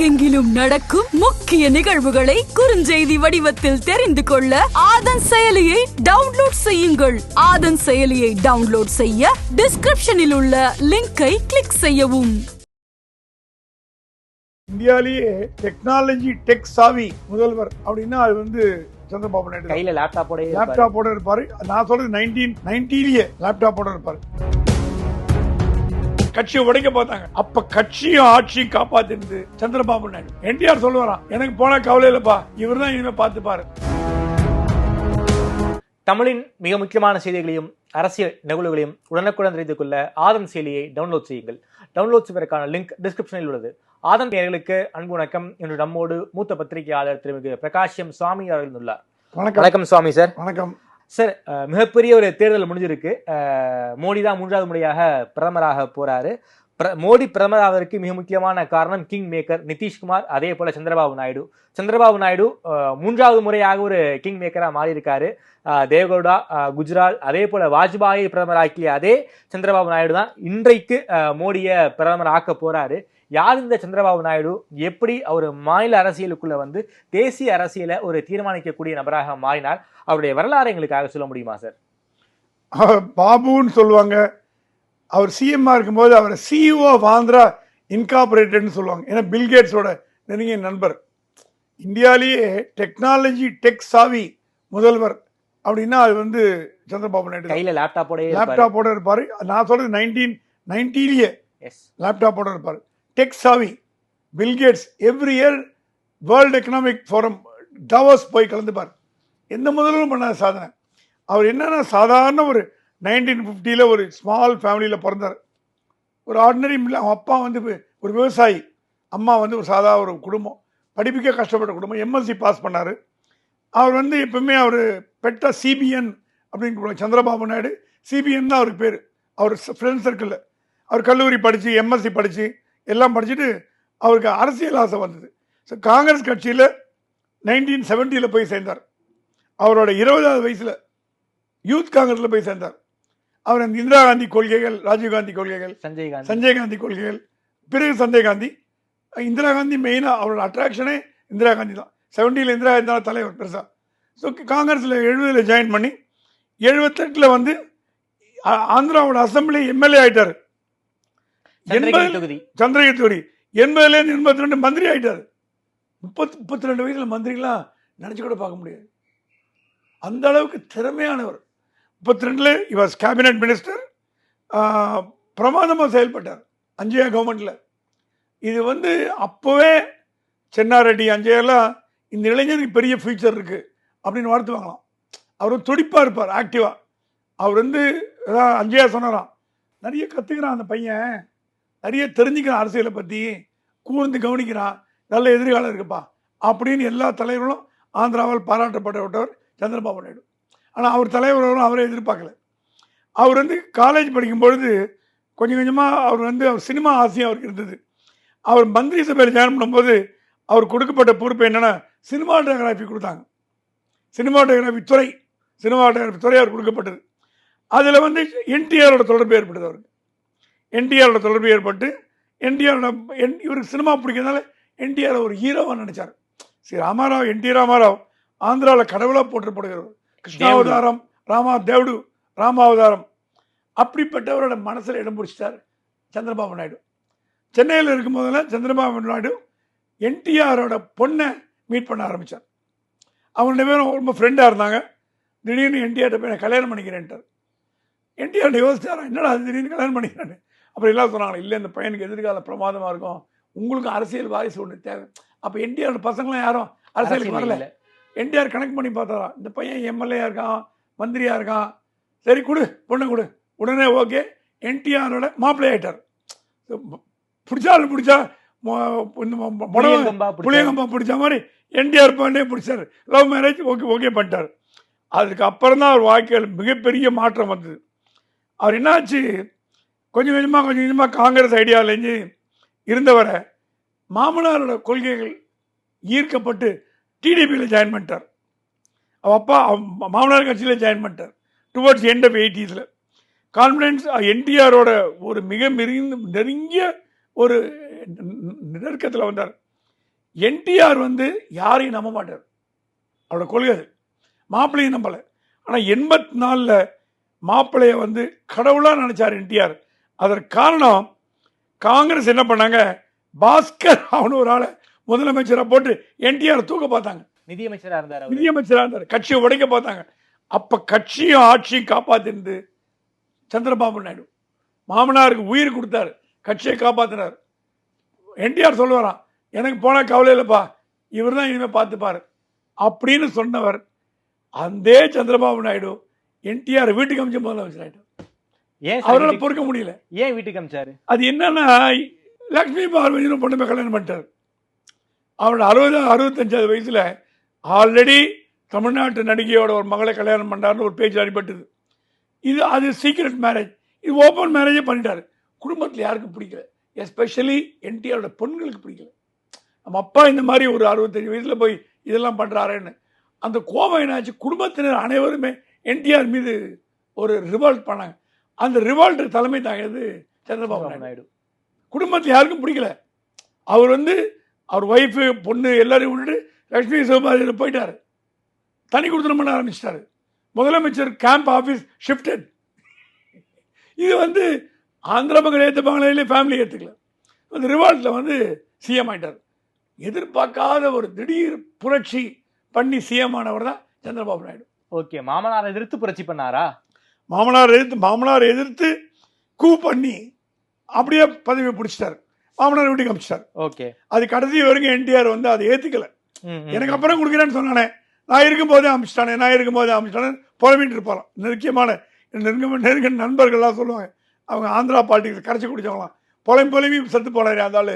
உலகெங்கிலும் நடக்கும் முக்கிய நிகழ்வுகளை குறுஞ்செய்தி வடிவத்தில் தெரிந்து கொள்ள ஆதன் செயலியை டவுன்லோட் செய்யுங்கள். ஆதன் செயலியை டவுன்லோட் செய்ய டிஸ்கிரிப்ஷனில் உள்ள லிங்கை கிளிக் செய்யவும். இந்தியாலேயே டெக்னாலஜி டெக் சாவி முதல்வர் அப்படின்னா அது சந்திரபாபு நாயுடு. கையில லேப்டாப்போட இருப்பாரு. நான் சொல்றது 1990 லேப்டாப்போட இருப்பாரு. கட்சியை உடைக்க பார்த்தாங்க. அப்ப கட்சியும் ஆட்சியும் காப்பாத்திருந்து சந்திரபாபு நாயுடு. என்டிஆர் சொல்லுவாராம், எனக்கு போன கவலை இல்லப்பா, இவர் தான் இனிமே பார்த்துப்பாரு. தமிழின் மிக முக்கியமான செய்திகளையும் அரசியல் நிகழ்வுகளையும் உடனுக்குடன் தெரிந்து கொள்ள ஆதன் செயலியை டவுன்லோட் செய்யுங்கள். டவுன்லோட் செய்வதற்கான லிங்க் டிஸ்கிரிப்ஷனில் உள்ளது. ஆதன் நேயர்களுக்கு அன்பு வணக்கம். இன்று நம்மோடு மூத்த பத்திரிகையாளர் திருமிகு பிரகாஷம் சுவாமி அவர்கள் உள்ளார். வணக்கம் சுவாமி சார். வணக்கம் சார். மிகப்பெரிய ஒரு தேர்தல் முடிஞ்சிருக்கு. மோடி தான் 3வது முறையாக பிரதமராக போறாரு. மோடி பிரதமர் ஆவதற்கு மிக முக்கியமான காரணம் கிங் மேக்கர் நிதிஷ்குமார், அதே போல சந்திரபாபு நாயுடு. 3வது முறையாக ஒரு கிங் மேக்கரா மாறி இருக்காரு. தேவகவுடா, குஜ்ரால், அதே போல வாஜ்பாயை பிரதமராக்கிய அதே சந்திரபாபு நாயுடு தான் இன்றைக்கு மோடியை பிரதமர் ஆக்க போறாரு. யார் இந்த சந்திரபாபு நாயுடு? எப்படி அவர் மாநில அரசியலுக்குள்ள தேசிய அரசியலை ஒரு தீர்மானிக்கக்கூடிய நபராக மாறினார்? அவருடைய வரலாறு எங்களுக்காக சொல்ல முடியுமா சார்? பாபுன்னு சொல்லுவாங்க. அவர் சிஎம்ஆ இருக்கும்போது அவரை சிஇஓ ஆஃப் ஆந்திரா இன்கார்பரேட்டட்னு சொல்லுவாங்க. ஏன்னா பில்கேட்ஸோட நெருங்கிய நண்பர். இந்தியாலேயே டெக்னாலஜி டெக் சாவி முதல்வர் அப்படின்னா அது சந்திரபாபு நாயுடு. கையில லேப்டாப்போட இருப்பாரு. நான் சொல்றது 1990 லேப்டாப்போட இருப்பாரு. டெக் சாவி. Bill Gates every year world economic forum Davos போய் கலந்துப்பார். எந்த முதலும் பண்ணாத சாதனை. அவர் என்னன்னா, சாதாரண ஒரு 1950 ஒரு ஸ்மால் ஃபேமிலியில் பிறந்தார். ஒரு ஆர்டினரி. அவங்க அப்பா ஒரு விவசாயி, அம்மா ஒரு சாதா ஒரு குடும்பம், படிப்புக்கே கஷ்டப்பட்ட குடும்பம். எம்எஸ்சி பாஸ் பண்ணார். அவர் எப்பவுமே அவர் பெட்ட சிபிஎன் அப்படின்னு கூடுவாங்க. சந்திரபாபு நாயுடு சிபிஎன் தான் அவருக்கு பேர். அவர் ஃப்ரெண்ட் சர்க்கிளில் அவர் கல்லூரி படித்து எம்எஸ்சி படித்து எல்லாம் படிச்சுட்டு அவருக்கு அரசியல் ஆசை வந்தது. ஸோ காங்கிரஸ் கட்சியில் 1970 போய் சேர்ந்தார். அவரோட 20வது வயசில் யூத் காங்கிரஸில் போய் சேர்ந்தார். அவர் அந்த இந்திரா காந்தி கொள்கைகள், ராஜீவ்காந்தி கொள்கைகள், சஞ்சய் காந்தி கொள்கைகள், பிறகு சஞ்சய் காந்தி, இந்திரா காந்தி மெயினாக அவரோட அட்ராக்ஷனே இந்திரா காந்தி தான். 70 இந்திரா காந்தி தலைவர் பெருசாக. ஸோ காங்கிரஸில் 70 ஜாயின் பண்ணி 78 ஆந்திராவோட அசம்பிளி எம்எல்ஏ ஆயிட்டார். சந்திரகிரி தொகுதி. 80லேருந்து 82 மந்திரி ஆயிட்டார். 32 வயசுல மந்திரிலாம் நினைச்சு கூட பார்க்க முடியாது. அந்த அளவுக்கு திறமையானவர். 32 இவர் கேபினட் மினிஸ்டர். பிரமாதமாக செயல்பட்டார் அஞ்சயா கவர்மெண்ட்ல. இது அப்போவே சென்னாரெட்டி அஞ்சையெல்லாம் இந்த இளைஞருக்கு பெரிய ஃபியூச்சர் இருக்கு அப்படின்னு வாழ்த்துவாங்களாம். அவர் துடிப்பாக இருப்பார், ஆக்டிவாக. அவர் அஞ்சையா சொன்னாராம், நிறைய கற்றுக்கிறான் அந்த பையன், நிறைய தெரிஞ்சுக்கிறான் அரசியலை பற்றி, கூர்ந்து கவனிக்கிறான், நல்ல எதிர்காலம் இருக்குப்பா அப்படின்னு எல்லா தலைவர்களும் ஆந்திராவால் பாராட்டப்பட்டவர் சந்திரபாபு நாயுடு. ஆனால் அவர் தலைவரும் அவரை எதிர்பார்க்கல. அவர் காலேஜ் படிக்கும்பொழுது கொஞ்சம் கொஞ்சமாக அவர் சினிமா ஆசையும் அவருக்கு இருந்தது. அவர் மந்திரி சபையில் ஜாயின் பண்ணும்போது அவர் கொடுக்கப்பட்ட பொறுப்பு என்னென்னா, சினிமாட்டோகிராஃபி கொடுத்தாங்க. சினிமாட்டோகிராஃபி துறை அவர் கொடுக்கப்பட்டது. அதில் என்டிஆரோட தொடர்பு ஏற்பட்டது. அவருக்கு என்டிஆரோட தொடர்பு ஏற்பட்டு இவருக்கு சினிமா பிடிக்கிறதுனால என்டிஆர் ஒரு ஹீரோவாக நினைச்சார். சரி, ராமாராவ், என்டி ராமாராவ் ஆந்திராவில் கடவுளாக போற்றப்படுகிறவர். கிருஷ்ணாவதாரம், ராமாவதாரம் அப்படிப்பட்டவரோட மனசில் இடம் பிடிச்சிட்டார் சந்திரபாபு நாயுடு. சென்னையில் இருக்கும்போதெல்லாம் சந்திரபாபு நாயுடு என்டிஆரோட பொண்ணை மீட் பண்ண ஆரம்பித்தார். அவங்க 2 பேரும் ரொம்ப ஃப்ரெண்டாக இருந்தாங்க. திடீர்னு என்டிஆர்கிட்ட போய் நான் கல்யாணம் பண்ணிக்கிறேன்ட்டார். என்டிஆர் யோசிச்சாரா, என்னடா திடீர்னு கல்யாணம் பண்ணிக்கிறேன்னு. அப்புறம் எல்லாம் சொன்னாங்க, இல்லை இந்த பையனுக்கு எதிர்கால பிரமாதமாக இருக்கும், உங்களுக்கு அரசியல் வாரிசு ஒன்று தேவை. அப்போ என்டிஆரோட பசங்களாம் யாரும் அரசியலுக்கு வரல. என்டிஆர் கனெக்ட் பண்ணி பார்த்தாரா, இந்த பையன் எம்எல்ஏயா இருக்கான், மந்திரியாக இருக்கான், சரி பொண்ணு கொடு. உடனே ஓகே, என்டிஆரோட மாப்பிள்ளை ஆகிட்டார். பிடிச்சா புளியங்கம்பா பிடிச்ச மாதிரி என்டிஆர் பாண்டே பிடிச்சார். லவ் மேரேஜ் ஓகே பண்ணிட்டார். அதுக்கு அப்புறம் தான் அவர் வாழ்க்கையில் மிகப்பெரிய மாற்றம் வந்தது. அவர் என்னாச்சு, கொஞ்சம் கொஞ்சமாக காங்கிரஸ் ஐடியாவிலேருந்து இருந்தவரை மாமனாரோட கொள்கைகள் ஈர்க்கப்பட்டு டிடிபியில் ஜாயின் பண்ணிட்டார். அவள் அப்பா மாமனார் கட்சியில் ஜாயின் பண்ணிட்டார். Towards end of 80s confidence என்டிஆரோட ஒரு மிக நெருங்கிய ஒரு நெருக்கத்தில் வந்தார். என்டிஆர் வந்து யாரையும் நம்ப மாட்டார், அவரோட கொள்கை அது. மாப்பிள்ளையும் நம்பலை. ஆனால் 84 மாப்பிள்ளைய வந்து கடவுளாக நினைச்சார் என்டிஆர். அதற்கு காரணம் காங்கிரஸ் என்ன பண்ணாங்க, பாஸ்கர் அவனு ஒரு ஆளை முதலமைச்சராக போட்டு என்டிஆர் தூக்க பார்த்தாங்க. நிதியமைச்சராக இருந்தார், நிதியமைச்சராக இருந்தார். கட்சியை உடைக்க பார்த்தாங்க. அப்ப கட்சியும் ஆட்சியும் காப்பாத்திருந்து சந்திரபாபு நாயுடு மாமனாருக்கு உயிர் கொடுத்தாரு, கட்சியை காப்பாத்தினார். என்டிஆர் சொல்லுவாராம், எனக்கு போனா கவலை இல்லைப்பா, இவர் தான் இனிமே பார்த்துப்பாரு அப்படின்னு சொன்னவர். அந்த சந்திரபாபு நாயுடு என்டிஆர் வீட்டுக்கு அமைச்ச முதலமைச்சர் ஆயிட்டார். அவரால் பொறுக்க முடியல. ஏன் வீட்டுக்கு அமைச்சாரு? அது என்னன்னா, லக்ஷ்மி பார்வதியும் பொண்ணுமே கல்யாணம் பண்ணிட்டார். அவரோட 65 வயசுல ஆல்ரெடி தமிழ்நாட்டு நடிகையோட ஒரு மகளை கல்யாணம் பண்ணாருன்னு ஒரு பேச்சு அடிபட்டது. அது சீக்ரெட் மேரேஜ், இது ஓப்பன் மேரேஜே பண்ணிட்டாரு. குடும்பத்தில் யாருக்கும் பிடிக்கல, எஸ்பெஷலி என்டிஆரோட பொண்ணுங்களுக்கு பிடிக்கல. நம்ம அப்பா இந்த மாதிரி ஒரு 65 வயசுல போய் இதெல்லாம் பண்றாருன்னு அந்த கோபம் என்னாச்சு, குடும்பத்தினர் அனைவருமே என்டிஆர் மீது ஒரு ரிவால்ட் பண்ணாங்க. அந்த ரிவால்ட் தலைமை தாங்கியது சந்திரபாபு நாயுடு. குடும்பத்தில் யாருக்கும் பிடிக்கல. அவர் வந்து அவர் ஒய்ஃபு பொண்ணு எல்லாரையும் விட்டுட்டு லட்சுமி சிவபாதியில் போயிட்டாரு, தனி கொடுத்தனம் பண்ண ஆரம்பிச்சிட்டாரு. முதலமைச்சர் கேம்ப் ஆஃபீஸ் ஷிஃப்டட். இது வந்து ஆந்திரா மக்கள் ஏற்றுப்பாங்களே, ஃபேமிலி ஏற்றுக்கல. அந்த ரிவால்ட்டில் வந்து சிஎம் ஆயிட்டார். எதிர்பார்க்காத ஒரு திடீர் புரட்சி பண்ணி சிஎம் ஆனவர் தான் சந்திரபாபு நாயுடு. ஓகே, மாமனார் எதிர்த்து புரட்சி பண்ணாரா? மாமனார் எதிர்த்து கூ பண்ணி அப்படியே பதவி பிடிச்சிட்டார், மாமனார் வீட்டுக்கு அமைச்சிட்டார். ஓகே, அது கடைசி வரைக்கும் என்டிஆர் வந்து அதை ஏற்றுக்கல. எனக்கு அப்புறம் கொடுக்குறேன்னு சொன்னானே, நான் இருக்கும்போதே அமைச்சிட்டானே புலம்பிட்டு இருப்பாராம். நெருங்கிய நண்பர்கள்லாம் சொல்லுவாங்க, அவங்க ஆந்திரா பாலிட்டிக்ஸ் கரைச்சி குடிச்சவங்களாம், புலம்பி செத்து போனார் அந்த ஆள்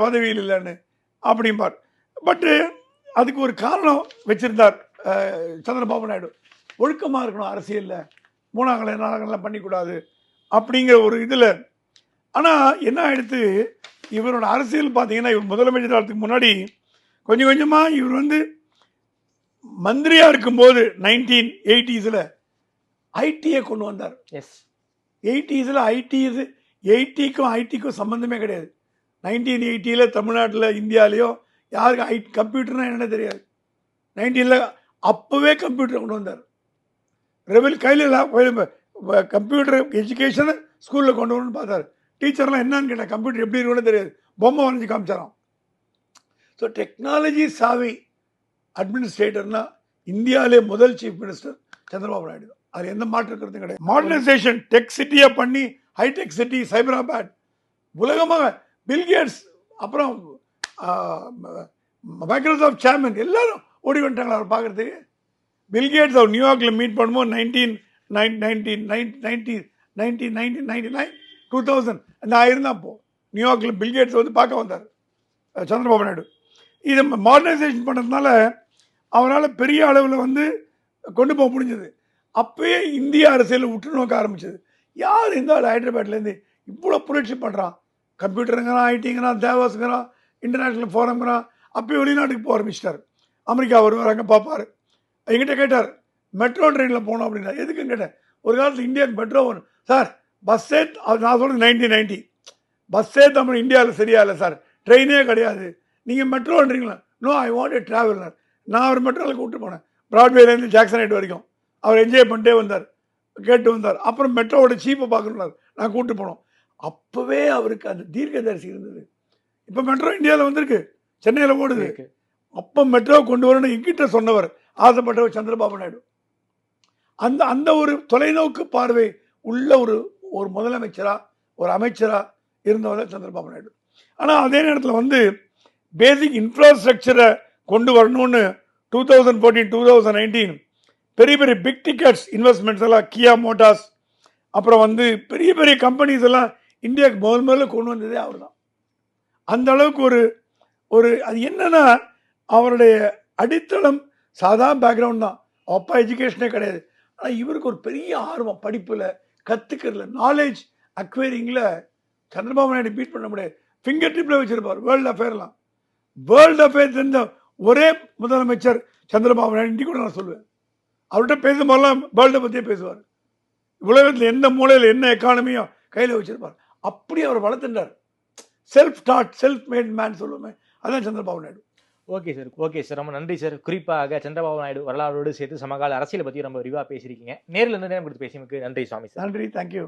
பதவியில் இல்லைன்னு அப்படிம்பார். பட்டு அதுக்கு ஒரு காரணம் வச்சிருந்தார் சந்திரபாபு நாயுடு. ஒழுக்கமாக இருக்கணும் அரசியலில், மூணாங்கலை நாளாங்கலாம் பண்ணிக்கூடாது அப்படிங்கிற ஒரு இதில். ஆனால் என்ன ஆயிடுத்து, இவரோட அரசியல் பார்த்தீங்கன்னா, இவர் முதலமைச்சர் ஆகிறதுக்கு முன்னாடி கொஞ்சம் கொஞ்சமாக இவர் வந்து மந்திரியாக இருக்கும்போது 1980s ஐடியை கொண்டு வந்தார். 80s ஐடிக்கும் சம்மந்தமே கிடையாது. 1980 தமிழ்நாட்டில் இந்தியாலேயோ யாருக்கு கம்ப்யூட்டர்னா என்னென்ன தெரியாது. 19 அப்போவே கம்ப்யூட்டர் கொண்டு வந்தார். கையில் கம்ப்யூட்டர் எஜுகேஷனை ஸ்கூலில் கொண்டு வரணும்னு பார்த்தார். டீச்சர்லாம் என்னன்னு கேட்டால் கம்ப்யூட்டர் எப்படி இருக்குன்னு தெரியாது, பொம்மை வரைஞ்சி காமிச்சாராம். ஸோ டெக்னாலஜி சாவி அட்மினிஸ்ட்ரேட்டர்னா இந்தியாவிலே முதல் சீஃப் மினிஸ்டர் சந்திரபாபு நாயுடு. அது எந்த மாற்றுக்கிறது கிடையாது. மாடர்னைசேஷன் டெக் சிட்டியாக பண்ணி ஹைடெக் சிட்டி சைபராபாத் உலகமாக பில்கேட்ஸ் அப்புறம் மைக்ரோசாஃப்ட் சேர்மன் எல்லாரும் ஓடி வந்துட்டாங்களா அவர் பார்க்குறதுக்கு. பில்கேட்ஸ் அவர் நியூயார்க்கில் மீட் பண்ணும்போது 1999 நான் இருந்தேன் அப்போது நியூயார்க்கில். பில்கேட்ஸ் வந்து பார்க்க வந்தார் சந்திரபாபு நாயுடு. இதை மாடர்னைசேஷன் பண்ணுறதுனால அவரால் பெரிய அளவில் வந்து கொண்டு போக முடிஞ்சது. அப்போயே இந்திய அரசியலில் உற்று நோக்க ஆரம்பிச்சது. யார் இந்த ஹைதராபாத்லேருந்து இவ்வளோ புரட்சி பண்ணுறான், கம்ப்யூட்டருங்கிறான், ஐடிங்கிறான், தேவாஸுங்கிறான், இன்டர்நேஷ்னல் ஃபோரம்ங்கிறான். அப்போயே வெளிநாட்டுக்கு போக ஆரம்பிச்சிட்டார். அமெரிக்கா வருவார், அங்கே பார்ப்பார். என்கிட்ட கேட்டார், மெட்ரோ ட்ரெயினில் போகணும் அப்படின்னா. எதுக்குன்னு கேட்டேன். ஒரு காலத்தில் இந்தியாவுக்கு மெட்ரோ வரும் சார், பஸ்ஸே நான் சொல்கிறது 1990 பஸ்ஸே தமிழ் இந்தியாவில் சரியா இல்லை சார், ட்ரெயினே கிடையாது, நீங்கள் மெட்ரோன்றீங்களா? நோ, ஐ வாண்ட் எ ட்ராவல்னர். நான் ஒரு மெட்ரோவில் கூப்பிட்டு போனேன், ப்ராட்வேலேருந்து ஜாக்சன் ஹைட் வரைக்கும். அவர் என்ஜாய் பண்ணிட்டே வந்தார், கேட்டு வந்தார். அப்புறம் மெட்ரோவோட சீப்பை பார்க்கணுன்னார், நான் கூப்பிட்டு போனோம். அப்போவே அவருக்கு அந்த தீர்க்கதரிசி இருந்தது. இப்போ மெட்ரோ இந்தியாவில் வந்திருக்கு, சென்னையில் ஓடுது. அப்போ மெட்ரோ கொண்டு வரணும் என்கிட்ட சொன்னவர், ஆசைப்பட்டவர் சந்திரபாபு நாயுடு. அந்த ஒரு தொலைநோக்கு பார்வை உள்ள ஒரு முதலமைச்சராக ஒரு அமைச்சராக இருந்தவர் சந்திரபாபு நாயுடு. ஆனால் அதே நேரத்தில் வந்து பேசிக் இன்ஃப்ராஸ்ட்ரக்சரை கொண்டு வரணும்னு 2014-2019 பெரிய பெரிய பிக் டிக்கெட்ஸ் இன்வெஸ்ட்மெண்ட்ஸ் எல்லாம் கியா மோட்டார்ஸ் அப்புறம் வந்து பெரிய பெரிய கம்பெனிஸ் எல்லாம் இந்தியாவுக்கு முதல்ல கொண்டு வந்ததே அவர் தான். அந்த அளவுக்கு ஒரு அது என்னன்னா, அவருடைய அடித்தளம் சாதாரண பேக்ரவுண்ட் தான், அப்பா எஜுகேஷனே கிடையாது. ஆனால் இவருக்கு ஒரு பெரிய ஆர்வம் படிப்பில், கற்றுக்கிறதுல, நாலேஜ் அக்வைரிங்கில் சந்திரபாபு நாயுடு பீட் பண்ண முடியாது. ஃபிங்கர் டிப்பில் வச்சிருப்பார் வேர்ல்டு அஃபேர்லாம். வேர்ல்டு அஃபேர் தெரிஞ்ச ஒரே முதலமைச்சர் சந்திரபாபு நாயுடு. இன்றைக்கு கூட நான் சொல்லுவேன், அவர்கிட்ட பேசும்போதெல்லாம் வேர்ல்டை பற்றியே பேசுவார். உலகத்தில் எந்த மூலையில் என்ன எக்கானமியோ கையில் வச்சிருப்பார். அப்படி அவர் வளர்த்துட்டார். Self taught, self made man சொல்லுவேன், அதான் சந்திரபாபு நாயுடு. ஓகே சார் ரொம்ப நன்றி சார். குறிப்பாக சந்திரபாபு நாயுடு வரலாறோடு சேர்த்து சமகால அரசியலை பத்தி ரொம்ப விரிவா பேசியிருக்கீங்க. நேரில் இருந்து நேரம் கொடுத்து பேசியமைக்கு நன்றி சுவாமி சார். நன்றி, தேங்க்யூ.